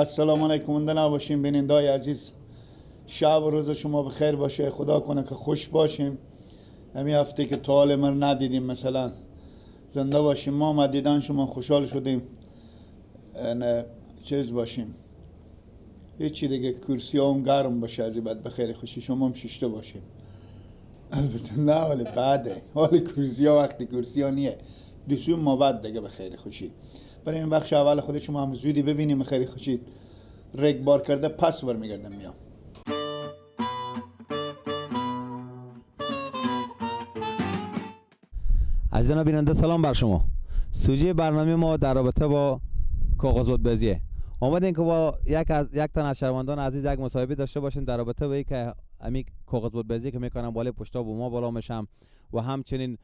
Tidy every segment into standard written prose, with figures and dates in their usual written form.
السلام علیکم. نباشیم بینندای عزیز، شب و روز شما بخیر باشه. خدا کنه که خوش باشیم. همین هفته که تا حال ما ندیدیم مثلا زنده باشیم. ما دیدن شما خوشحال شدیم. نه چیز باشیم، هیچی دیگه. کرسی هم گرم باشه از این بعد بخیر خوشی. شما هم شیشته باشیم. البته نه ولی بعده حال کرسی ها وقتی کرسی ها نیه دوسون ما بعد دیگه بخیر خوشی. برای این بخش اول خود شما هم زودی ببینیم بخیر خوشی. رگ بار کرده پس ور میگردم میام. عزیزان بیننده سلام بر شما. سوژه برنامه ما در رابطه با کاغذباد بازیه. آمدیم که با یک تن از شهروندان عزیز یک مصاحبه داشته باشیم در رابطه با اینکه همین کاغذباد بازی که میکنن بالای پشتا با ما بالا میشم و همچنین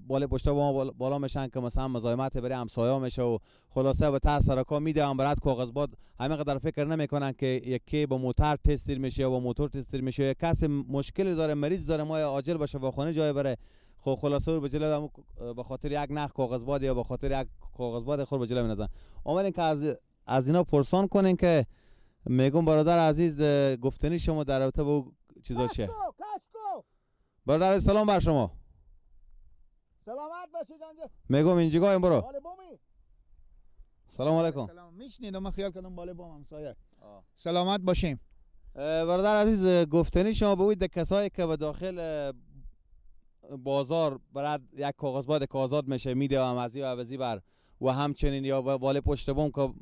بالای پشتا با ما بالا میشن که مثلا مزاحمت برای همسایه‌ها میشه و خلاصه به تاثیر سرکا میدن برات کاغذباد همین قدر فکر نمیکنن که یکی با موتور تستیر میشه و موتور تستیر میشه، یک کسی مشکلی داره، مریض داره، ما عاجل باشه و خانه جای بره. خب خلاصه رو به جلو به خاطر یک نخ کاغذباد یا به خاطر یک کاغذباد خور به جلو می‌نازن. اومدین که از اینا پرسان کنین که میگم برادر عزیز گفتنی شما در رابطه با چیزا چیه؟ برادر سلام بر شما. سلامت باشید آنجا. میگم اینجا برو. بالا بومی. سلام علیکم. سلام. میشنید من خیال کردم بالا بوم همسایه. سلامت باشیم. برادر عزیز گفتنی شما به اون کسایی که به داخل بازار برای یک کاغذباد که آزاد میشه میده و مزی و عوضی بر و همچنین یا بالای پشت بوم که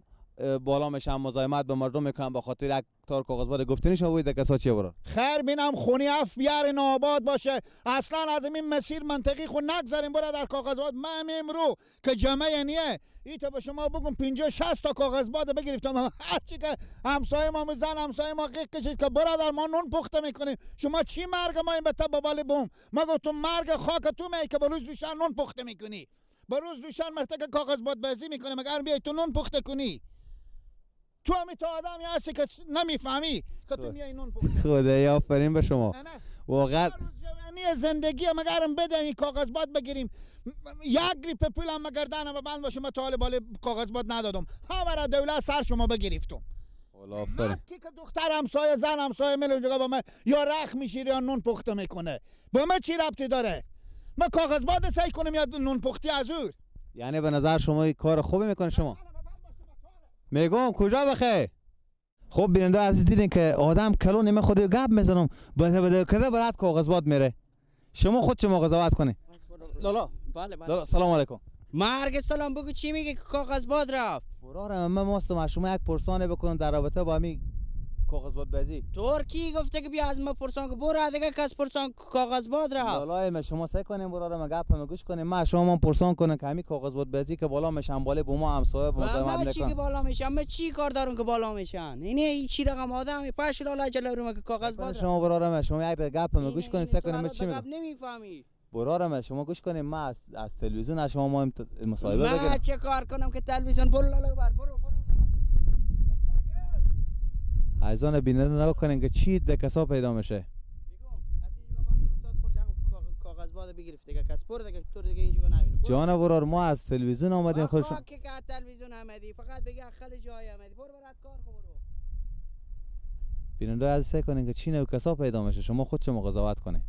بالا میشن مزاحمت به مردم میکنن به خاطر یک تار کاغذباد گفتنی شما بوید کسا چیه برا؟ خیر بینم خونی اف بیار آباد باشه. اصلا از این مسیر منطقی خود نگذاریم برای در کاغذباد. من امرو که جمعه نیه ایتا به شما بگم 50-60 تا کاغذباد بگرفتم. هرچی که همسایه ما زن همسایه ما قیق کشید که برادر ما نون پخته میکنیم. شما چی مرگ ما این بتا بابال بوم؟ ما گفتم مرگ خاک تو می که به روز دوشن نون پخته میکنی. به روز دوشن مرتکه کاغذباد بازی میکنه مگر بیای تو نون پخته کنی. تو همی تا آدمی هستی که نمیفهمی که تو میای نون پخته. خدای آفرین به شما. واقعا زندگی مگرم بدم این کاغذباد بگیریم. یک گریپ پولم مگردنم و بند باشه. من تا حال بالا کاغذباد ندادم. همه دولت سر شما بگرفتم. والا آفرین. که دختر همسایه زن همسایه ملو جگا با من یا رخ میشیره یا نون پخته میکنه. با من چی ربطی داره؟ من کاغذباد سعی کنم یا نون پختی از او. یعنی به نظر شما کار خوبی میکنه شما؟ میگم کجا بخیر. خب بیننده عزیز دیدین که آدم کلو نیمه خودی گپ میزنم بده کده برات کاغذباد میره. شما خود چه قضاوت کنی؟ لالا بله لالا سلام علیکم. مرگ سلام بگو چی میگه که کاغذباد رفت؟ برارم من ماستم شما یک پرسانه بکنم در رابطه با همین کاغذباد بازی. ترکی گفته که بیا از ما پرسان که برو دیگه کس پرسان کاغذباد رفت. لالا ما شما سعی کنیم برارم گپ گوش کنیم ما شما پرسان کنن که همین کاغذباد بازی که بالا میشن بالا با ما همسایه با مزاحمت میکنن. چی که بالا میشن؟ من چی کار دارم که بالا میشن؟ اینه چی رقم آدمی پاش لالا جلو رو که کاغذباد شما برارم شما یک گپ گوش کنید سعی کنیم چی میگم. نمیفهمی. برارم شما گوش کنیم ما از تلویزیون شما ما مصاحبه بگیریم. من چه کار کنم که تلویزیون برو لالا برو. عزیزان بیننده نگاه کنین که چی دکسا پیدا میشه. میگم از اینجا بنده بسات خورج هم کاغذباد بگرفت دیگه کس پر دیگه تو دیگه اینجا نبینی. جان برار ما از تلویزیون اومدیم خوش. که از تلویزیون اومدی فقط بگی خیلی جای اومدی برو برات کار برو. بیننده عزیز سعی کنین که چی کسا پیدا میشه شما خود چه قضاوت کنین.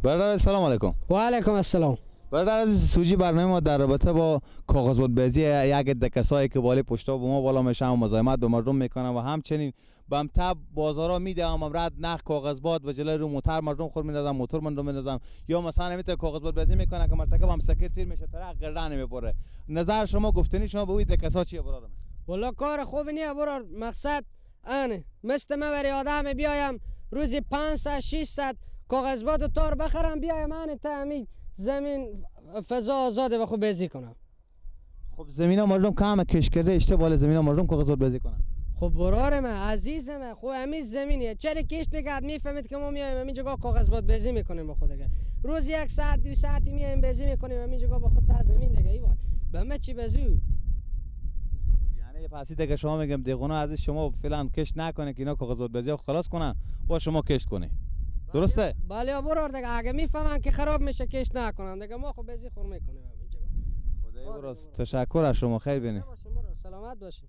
برادر سلام علیکم. و علیکم السلام. برادر عزیز سوژه برنامه ما در رابطه با کاغذباد بازی یک دکسایی که بالای پشتا با ما بالا میشن و مزاحمت به مردم میکنن و همچنین بم تب بازارا میدم امراد نخ کاغذباد و جلوی رو موتور مردم خور میندازن موتور مردم میندازن یا مثلا همیته کاغذباد بازی میکنن که مرتکب هم سکر تیر میشه طرق گردن میبره. نظر شما گفتنی شما به اون دکسا چیه برادر؟ والله کار خوب نیه برار. مقصد انه مثل من بری آدم بیایم روزی 500-600 کاغذباد و تار بخرم بیایم من تا زمین فضا آزاده و خوب بازی کنم. خب زمینا مردم کام کش کرده اشتباه زمینا مردم کاغذباد بازی کنن. خب برار من عزیزم خب همین زمینیه چرا کشت میکرد میفهمید که ما میایم همین جگاه کاغذباد بازی میکنیم با خود دیگه. روز 1 ساعت 2 ساعتی میایم بازی میکنیم همین جگاه با خود تا زمین دیگه. ای وای به من چی بزو؟ یعنی پسی دیگه شما میگم دیگونه از شما فعلا کش نکنه که اینا کاغذباد بازی خلاص کنن با شما کش کنه. درسته؟ بله برار دیگه اگه میفهمن که خراب میشه کش نکنن دیگه ما خب بازی خور میکنیم همین جگاه. تشکر از شما، خیر بینید. سلامت باشید.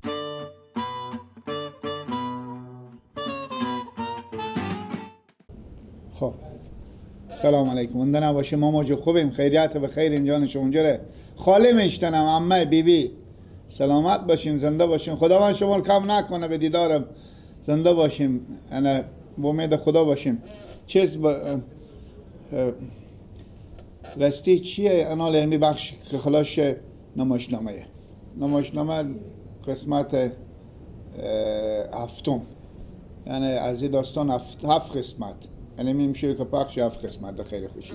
خب سلام علیکم. اونده نباشه ماما جو، خوبیم؟ خیریت بخیر اینجا شما اونجوره؟ خاله میشتنم، عمه، بیبی، سلامت باشین، زنده باشین. خدا من شما رو کم نکنه به دیدارم، زنده باشیم، انا با امید خدا باشیم. چیز راستی چیه انا لهمی بخش که خلاص نمایشنامه قسمت هفتم، یعنی از این داستان هفت قسمت، یعنی میشه که پخش 7 قسمت خیلی خوشی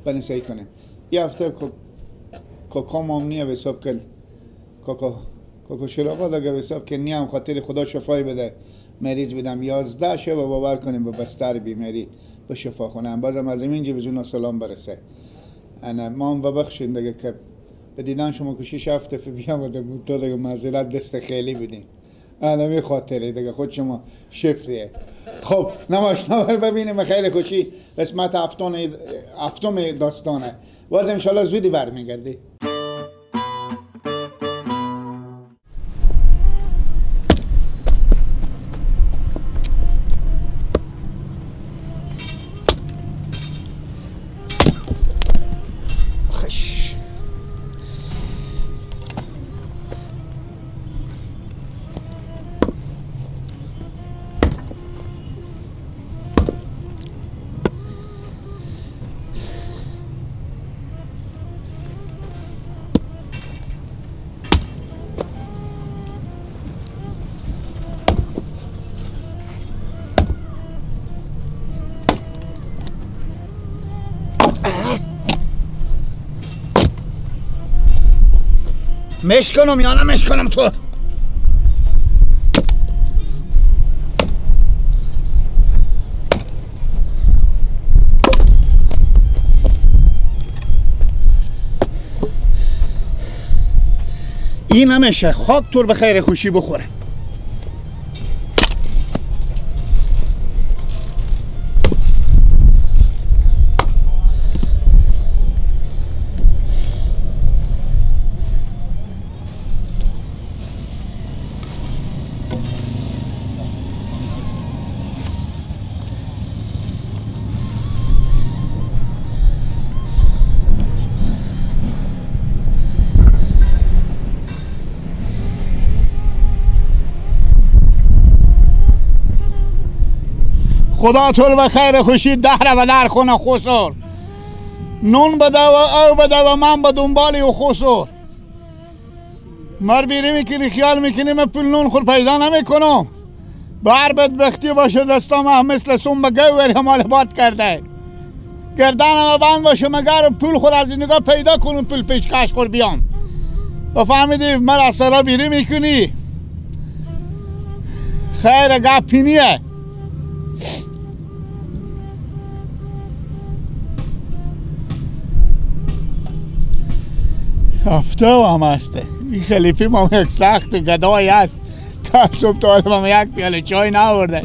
بنی سعی کنیم. یه هفته کاکا مامنیه به حساب کل کاکا شراغا دیگه به حساب که نیم خاطر خدا شفای بده مریض بدم 11 شب و باور کنیم به بستر بیماری به شفا خونم. بازم از اینجا بزون سلام برسه. انا ما هم ببخشین دیگه که به دیدن شما که 6 هفته بیام بوده بود تو دیگه معذرت دست خیلی بدین. انا می خاطره دیگه خود شما شفریه. خب نمایشنامه رو ببینیم خیلی خوشی. قسمت هفتم داستانه. باز انشالله زودی برمیگردی. مشکنم یا نمشکنم تو؟ این نمیشه، خاک تور به خیر خوشی بخوره. خدا تو رو به خیر خوشی دهره و در خونه خسور نون بده و او بده و من به دنبالی و خسور مر بیری میکنی خیال میکنی من پول نون خور پیدا نمیکنم. بر بدبختی باشه دستام هم مثل سون به گویر همال باد کرده گردنم بند باشه مگر پول خود از این نگاه پیدا کنم پول پیشکش خور بیام. بفهمیدی مر از سرا بیری میکنی خیر گپی نیه. هفته هم هسته این خلیفی ما یک سخت گدایی هست که صبح تا ما یک پیاله چای نورده.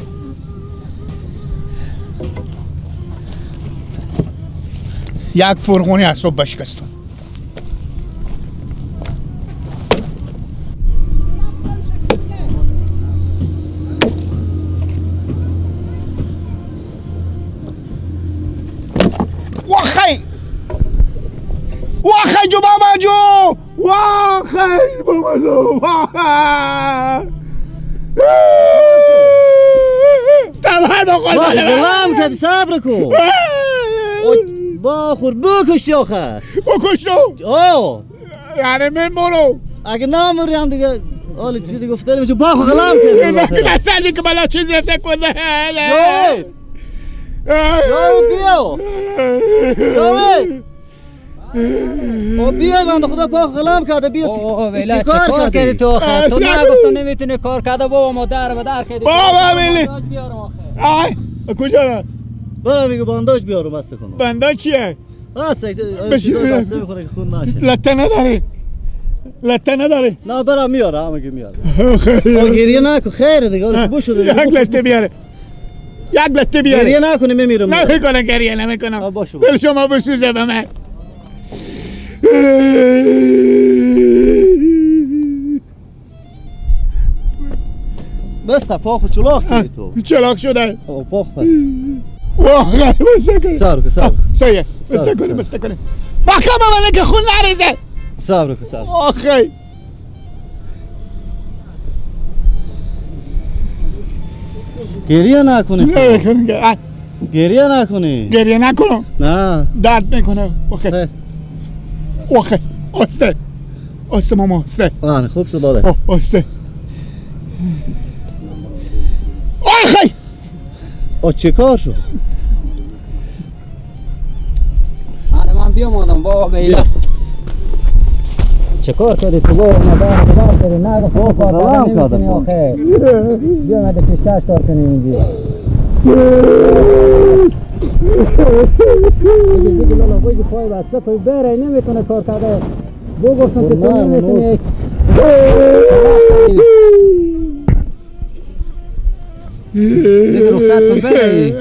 یک فرغونی از صبح بشکستم. واخی جو بابا جو واخی بابا جو تمام بخور غلام کد صبر کو با خور بکش آخه بکشتو آه یعنی من برو اگه ناموری هم دیگه حالا چیزی گفته نمیشه با خور غلام کد نستردی که بلا چیز رفته کنه جاوید بیا جاوید بیای بنده خدا پاک غلام کرده بیا چی کار کردی تو نگفت نمیتونی کار کرده بابا ما در و در کردی بابا بیلی آی کجا را برا میگه بانداج بیارم بسته کنم. بانداج چیه؟ بسته میخوره که خون نشه. لطه نداره نه برا میاره همه که میاره گریه نکن خیره دیگه بو شده یک لطه بیاره گریه نکنی میمیرم نمیکنه گریه نمیکنم باشه دل شما بسوزه به من بسته پاخو چلاق کردی تو چلاق شده پاخ بس واقعا بسته کنیم صبر کن صبر سایه بسته کنیم بسته کنیم بخم آمده که خون نریزه صبر کن صبر آخی گریه نکنی نکنیم گریه نکنی گریه نکنم نه درد میکنه آخی خیر. آخی آسته آسته ماما آسته آه خوب شد داده آسته آخی چه کار شد من بیام آدم بابا بیلا چه کار کردی تو بابا مدار کردی نه تو کار نمیتونی آخه بیا مده پیشتاش کار کنیم اینجا دیگه لالا بایی پای بسته پای بره نمیتونه کار کرده بو گفتم که تو نمیتونی دیگه رخصت کن بره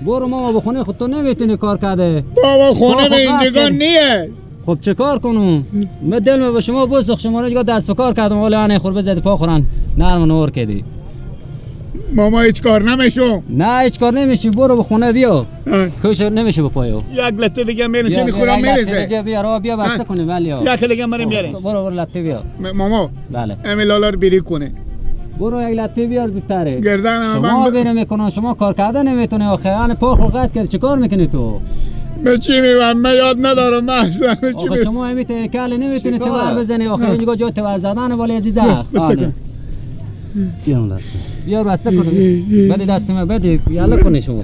برو ماما بخونه خود تو نمیتونی کار کرده بابا خونه به اینجگان نیه خب چه کار کنم؟ من دل به شما بسخ شما رو دست به کار کردم ولی آنه خور بزدی پا خورن نرم نور کردی ماما هیچ کار نمیشو نه هیچ کار نمیشی برو به خونه بیا کش نمیشه به پایو یک لطه دیگه میره چه میخورم میرسه دیگه بیا بیا بسته کنیم ولی یک دیگه مریم بیاریم برو لطه بیا ماما بله امی لالا رو بیری کنه برو یک لطه بیار زودتره گردن شما بیره میکنن شما کار کرده نمیتونه آخه آن پا خور قد کرد چیکار میکنی تو به چی میگم من یاد ندارم من اصلا به چی آخه میگم شما همیته کل نمیتونی تور بزنی آخه اینجا جا تور زدن ولی عزیزه بسته کن بیار بسته کن بده دست من بده یالا کنی شما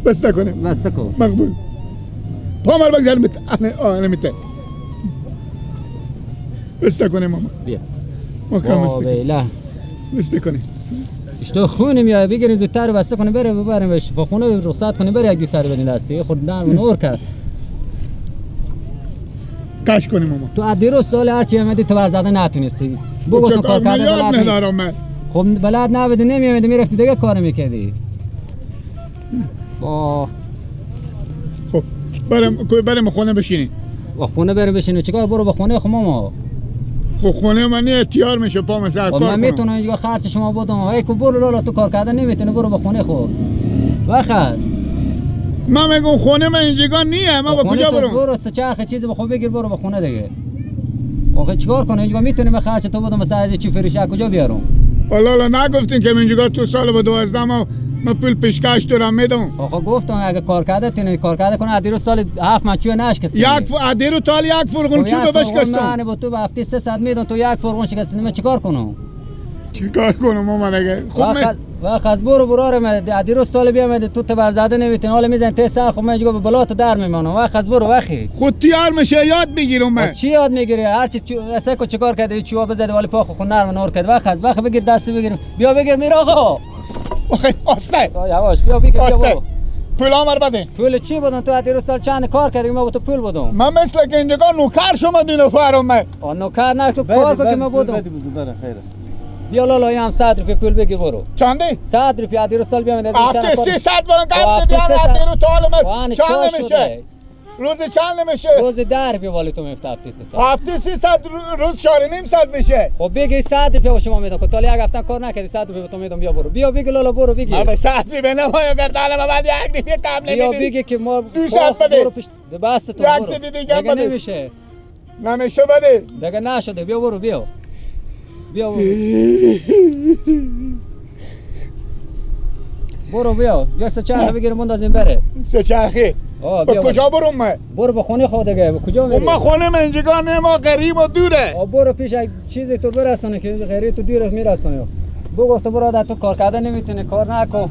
بسته کنیم بسته کن مقبول پامر بگذار میت نمیته بسته کنیم ماما بیا محکم بسته کنیم بیلا بسته کنیم اشتو خونه میاد بگیرین زودتر بسته کنه بره ببریم به شفا خونه رخصت کنه بره یک دو سر بدین دستی خود نرم نور کرد کش کنیم ماما تو ادیروز سال هرچی آمدی تو زده نتونستی بگو تو کار من کرده یاد بلد ندارم من خب بلد نبودی نمیامدی میرفتی دیگه کار میکردی با خب بریم خونه بشینیم خونه بره بشینه چیکار برو به خونه خب ماما خب خونه من اختیار میشه پام سر کار من کنم میتونم اینجا خرج شما بدم ای کو برو لالا تو کار کرده نمیتونه برو به خونه خود وقت من میگم خونه من اینجگان نیه من با کجا برم برو چرخ چیزی بخو بگیر برو به خونه دیگه آخه چیکار کنه اینجا میتونی به خرج تو بدم مثلا از چی فروشه کجا بیارم والا نگفتین که اینجگان تو سال با 12 من پول پیشکش دارم میدم آخه گفتم اگه کار کرده تینه کار کرده کنه ادیرو سال 7 من چوه نشکستی یک ادیرو تال یک فرغون چوب بشکستم من با تو به هفته 300 میدم تو یک فرغون شکستی من چیکار کنم چیکار کنم ماما دیگه خب وقت از برو براره ادیرو سال بیام تو تبر زده نمیتونی حالا میزن ته سر خب من اینجا به بلات در میمونم وقت از برو وقتی خود تیار میشه یاد بگیرم من چی یاد میگیری هر چی اسه کو چیکار کرده چوب بزد ولی پاخو خون نرم نور کرد وقت از وقت بگیر دست بگیر بیا بگیر میر آقا آخه آسته یواش بیا بگیر آسته پول آمر بده پول چی بدون تو ادیرو سال چند کار کردی ما با تو پول بدم من مثل که اینجا نوکر شما دو نفرم من نوکر نه تو کار کو که ما بدم بیا لالا هم 100 روپیه پول بگیر برو چنده 100 روپیه ادیرو سال بیام هفته 300 من قبض دیار ادیرو تال من چند نمیشه روز چند نمیشه روز 10 روپیه والی تو میفته هفته 300 هفته 300 روز 4.5 میشه خب بگی 100 روپیه به شما میدم که تا یک هفته کار نکردی 100 روپیه به تو میدم بیا برو بیا بگی لالا برو بگی من به 100 روپیه نمایا گردال من بعد 1 روپیه کم نمیدی بیا بگی که ما 200 بده برو پیش بس تو یک دیگه بده نمیشه نمیشه بده دیگه نشده بیا برو بیا برو بیا سه چرخ بگیرم بندازیم بره سه چرخی به کجا برم من برو به خونه خود دیگه به کجا میری خب من خونه من اینجا نه ما غریب و دوره برو پیش یک چیزی تو برسونه که غریب تو دور میرسونه بگو تو برادر تو کار کرده نمیتونه کار نکن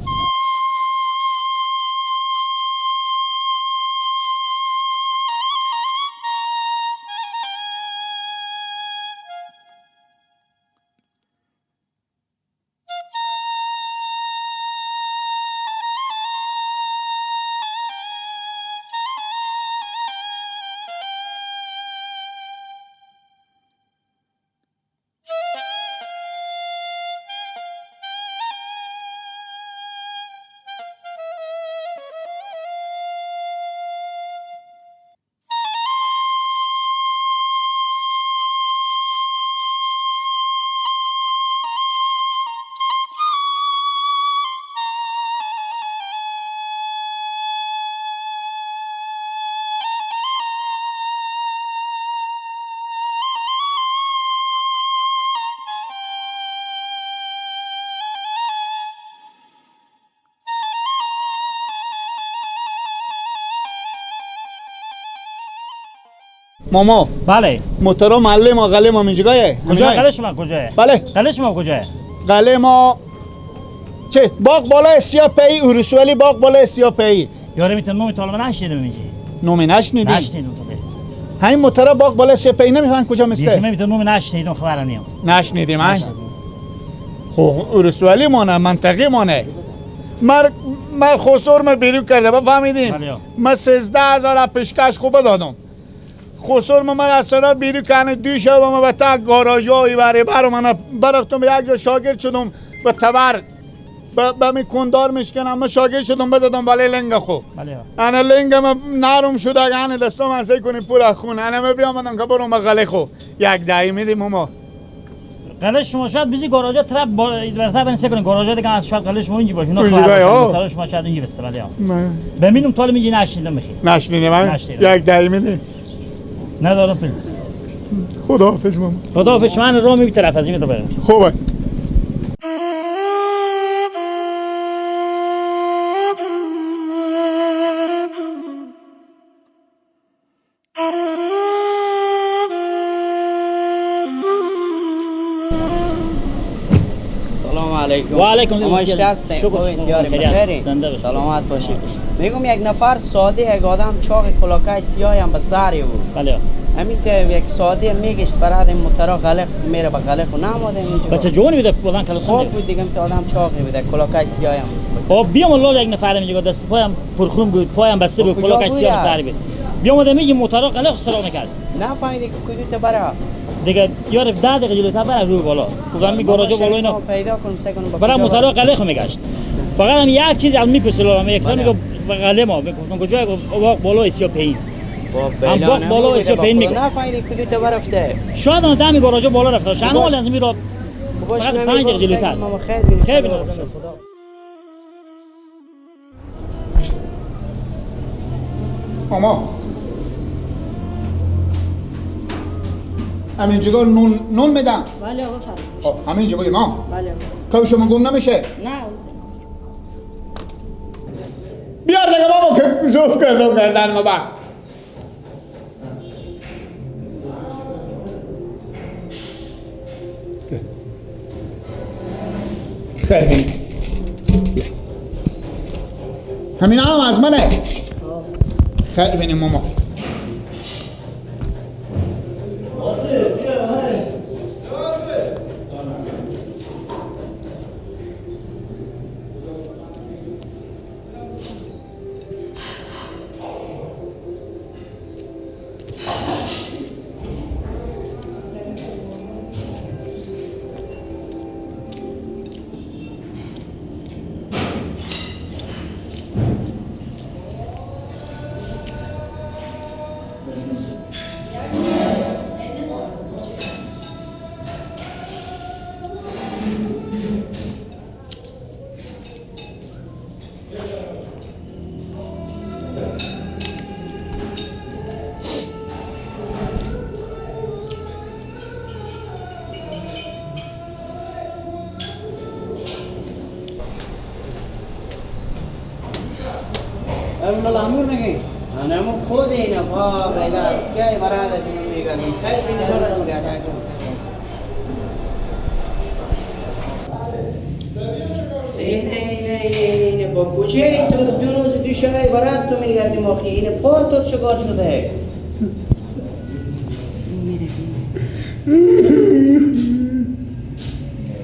ماما بله موتورا محله ما قله ما اینجاست. کجا قله شما کجاه؟ بله قله شما کجاه؟ قله ما چه باغ بالای سیاپی اورسوالی باغ بالای سیاپی. یاره میتونم نومی طالبه نشنیدم میگی. نومی نشنیدی؟ نشنیدم همین موتورا باغ بالای سیاپی نمیفهمن کجا مسته؟ دیگه میتونم نومی نشنیدم خبرم نیم. نشنیدیم ها؟ خب اورسوالی مانه منطقی مانه. من خسور ما بیرو کرده با فهمیدیم. من 13000 پیشکش خوبه دادم. خسور من از سرا بیرو کنه دوشه و من به تا گاراژایی بر من برختم یک جا شاگرد شدم به تبر به می کندار میشکنم من شاگرد شدم بدادم بالای لنگ خو انا لنگم نرم شده اگه دستم انسی کنیم پول خون انا من بیامدم که برم غله خو یک دایی میدیم ما قله شما شاید بیزی گاراژا طرف برتر بنسه کنین گاراژا دیگه از شاید قله شما اینجا باشه اونجا ها شما شاید اینجا بسته بله ببینم طال میگی نشنیدم میخی نشنیدم من یک دایی میدیم ندارم پول خداحافظ ماما خداحافظ شما راه میبی طرف از این رو بریم خوبه سلام علیکم. و علیکم السلام. شما هستین؟ خوبین دیاری بخیرین؟ سلامت باشین. میگم یک نفر ساده یک آدم چاق کلاکای سیاهی هم به سری بود. بله. همین یک ساده میگشت برای این موتورا غلق میره به غلق و نماده اینجا. بچه جوانی بوده بلند کلاس خوب بود دیگه تو آدم چاقی بود کلاکای سیاهی هم. خب بیام الله یک نفر اینجا دست پایم پرخون بود پایم بسته بود کلاکای سیاه سری بود. بیام اومده میگی موتورا غلق سراغ نکرد. نه فهمیدی کدوم برا دیگه یار 10 دقیقه جلوتر برای روی بالا گفتم می گاراژ بالا اینا پیدا کنم سه کنم برای موتورا قلق میگشت فقط هم یک چیز از میپرسیدم یک سال میگم قله ما گفتم کجا باغ بالا سیا پین هم باغ بالا سیا پین میگم نه فهمیدی کدوم تو برفته شاید اون دم گاراژ بالا رفته شانو مال از میرا فقط 5 دقیقه جلوتر خیلی ماما همینجا نون میدم بله آقا فرمایش همینجا بگی ما بله که شما گم نمیشه نه بیار دیگه بابا که زوف کردم گردن ما با خیلی همین هم از منه خیلی بینیم ماما ابن الامور میگی انا مو خود اینا با بلا اسکای مراد از میگن خیلی نگران میگن اینه با کجای تو دو روز دو شبه برات تو میگردی ماخی اینه پا تو چگار شده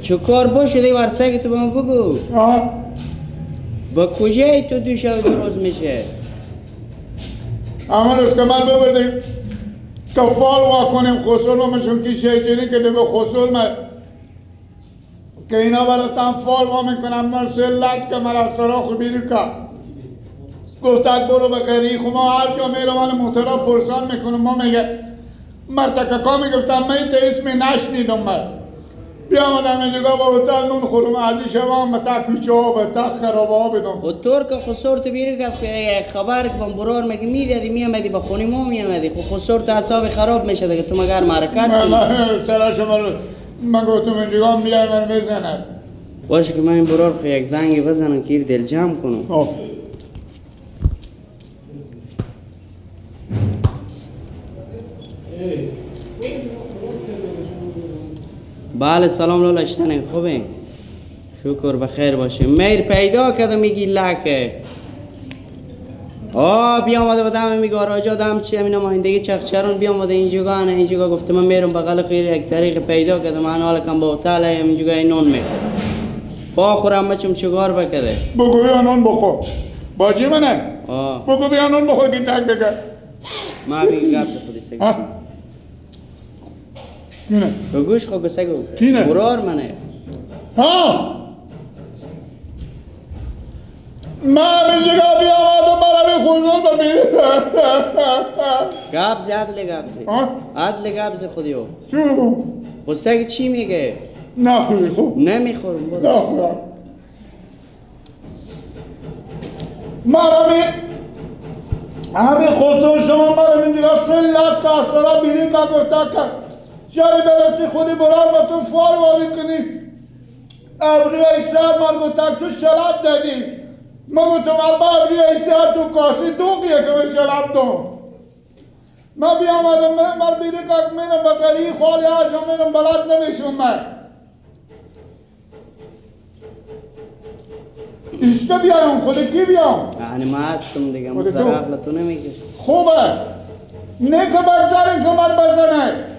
چه کار باشه ورسه که تو من بگو با کجای تو دو شب دو روز میشه اما روز که من ببردیم کفال واکنیم خسول و مشون که شیطانی که به خسول من که اینا براتم فال وا میکنم مرسلت که مرا سراخ بیرو که گفتد برو به غریخ و ما هر جا میرو من محترا پرسان میکنم ما میگه مرتککا میگفتم من تا اسمی نشنیدم من بیامدم اینجا با هتل نون خورم عزی شوام تا کوچه ها به تا خرابه ها بدم و طور که خسور تو بیرو که خبر که من برار مگه میدادی میامدی با خونی ما میامدی خب خسور تو حساب خراب میشه دیگه تو مگر مرکت سرا شما من گفتم اینجا بیای من بزنم باشه که من این برار خو یک زنگی بزنم که دل جمع کنم بله سلام لالا اشتنه خوبه شکر بخیر باشه میر پیدا کرده میگی لکه بیامده بدم میگه آراجا دم چی همین ماهندگی چخچران بیامده اینجا گفته من میرم بغل خیر یک طریق پیدا کردم من حالا کم با تله اینجا نون می با خورم بچم چگار بکده بگو بیا نون بخور باجی منه بگو بیا نون بخور که تک بکر ما بگی گفت خودی سگو کینه بگوش خود سگو کینه برار منه من اینجا بیا آمدم برای خوزون ببینیم گابزی عدل گابزی خودیو چو خود سگ چی میگه؟ نخوری خوب نمیخورم نخورم مرمی همین خودتون شما مرم اینجا سلت که اصلا بیرین که گفته که شری برتی خودی برای ما تو فال واری کنی ابری ایسر من گفته تو شلب دادی ما گفتم البا ابری ایسر تو کاسی دوگیه که به شلب دو ما بیام آدم من بیرین که میرم بقری خوالی آجا میرم بلد نمیشون من ایسته بیایم خود کی بیام؟ یعنی ما هستم دیگه مزرعه تو نمیگه خوبه نه که بگذارین کمر بزنه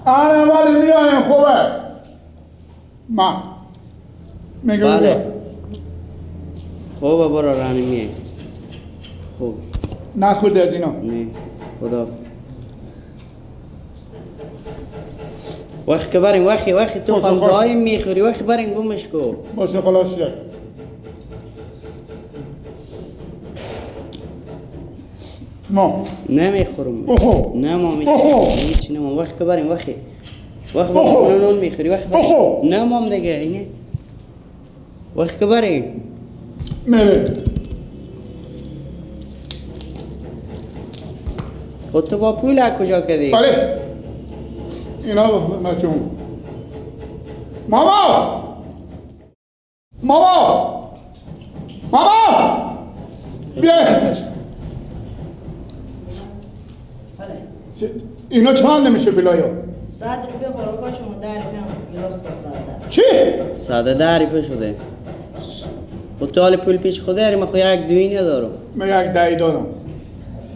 آنه ولی میایم خوبه ما میگه بله خوبه برو رانی میه خوب نخورده از اینا نه خدا وقت که بریم وقت تو خمدهایی میخوری وقت بریم گمش کو باشه خلاص شد ما نمیخورم نه ما هیچ نه وقت که بریم وقت نون میخوری وقت نه مام دیگه اینه وقت که بریم میره خود تو با پول کجا کردی؟ بله اینا مچون ماما بیا اینا چند نمیشه بلایا 100 روپیه خوراکا شما 10 روپیه گلاس تا ساده چی؟ ساده 10 روپیه شده خود تو حال پول پیش خوده هری من خود یک دوی ندارم من یک دهی دارم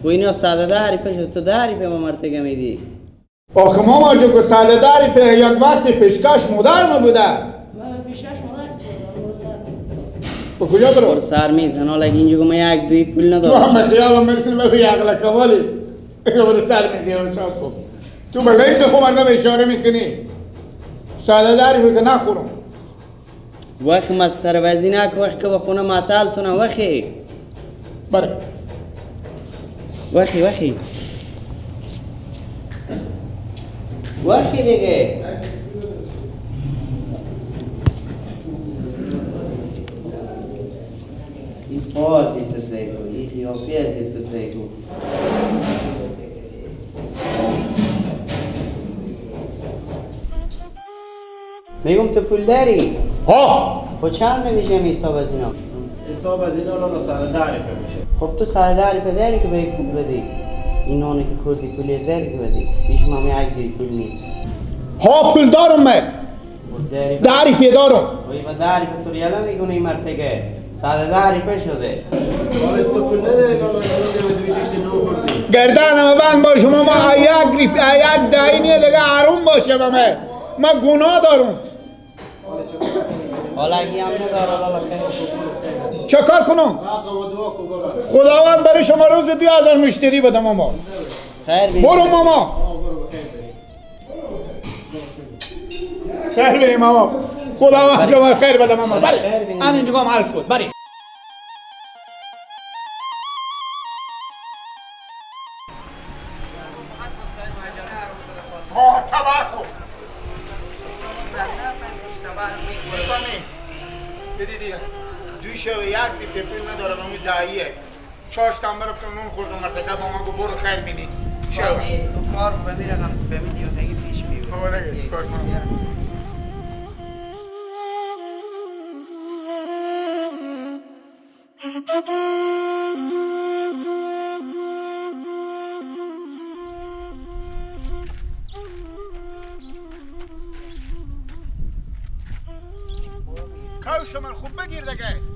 خود اینا ساده 10 روپیه شده تو 10 روپیه ما مرتگه میدی آخه ماما جو که ساده 10 روپیه یک وقتی پیشکش مادر ما بوده من پیشکش مادر با کجا برو؟ سر میزن حالا اینجا من یک دوی پول ندارم من خیالم مثل به عقل کمالی برو سر میزیم شاب کن تو بگه که مردم اشاره میکنی ساده 10 روپیه که نخورم وقت مستر وزی نک وقت که بخونه معطل تو نه وقتی بله وقتی دیگه این پا از این تو سیگو این خیافی از این تو سیگو میگم تو پول داری؟ خب چند نمیشه حساب از اینا؟ حساب از اینا رو 110 روپیه میشه. خب تو 110 روپیه داری که به پول بدی این نانی که خوردی پولیر داری که بدی پیش ما یک دی پول نی پول دارم من 10 روپیه دارم وی با 10 روپیه تو ریالا میگونه این مرتگه 110 روپیه شده حالا تو پول نداری که من رو خوردی گردنم بند باش شما ما یک دهی نیه دیگه حروم باشه به من گناه دارم حالا اگه هم نداره حالا خیلی چه کار کنم؟ خداوند برای شما روز 2000 مشتری بده ماما خیر بیم برو ماما خیر بیم ماما خداوند شما خیر بده ماما بری همین جگام حل شد بری دیدی دوی شو یک دی پول نداره اون داییه چاش تام برفتم نون خوردم مرتکب با من گو برو خیر بینی شو تو کار بمیرم بمیدی و نگی پیش بیو بابا نگه کار کنم شمال خوب بگیر دیگه.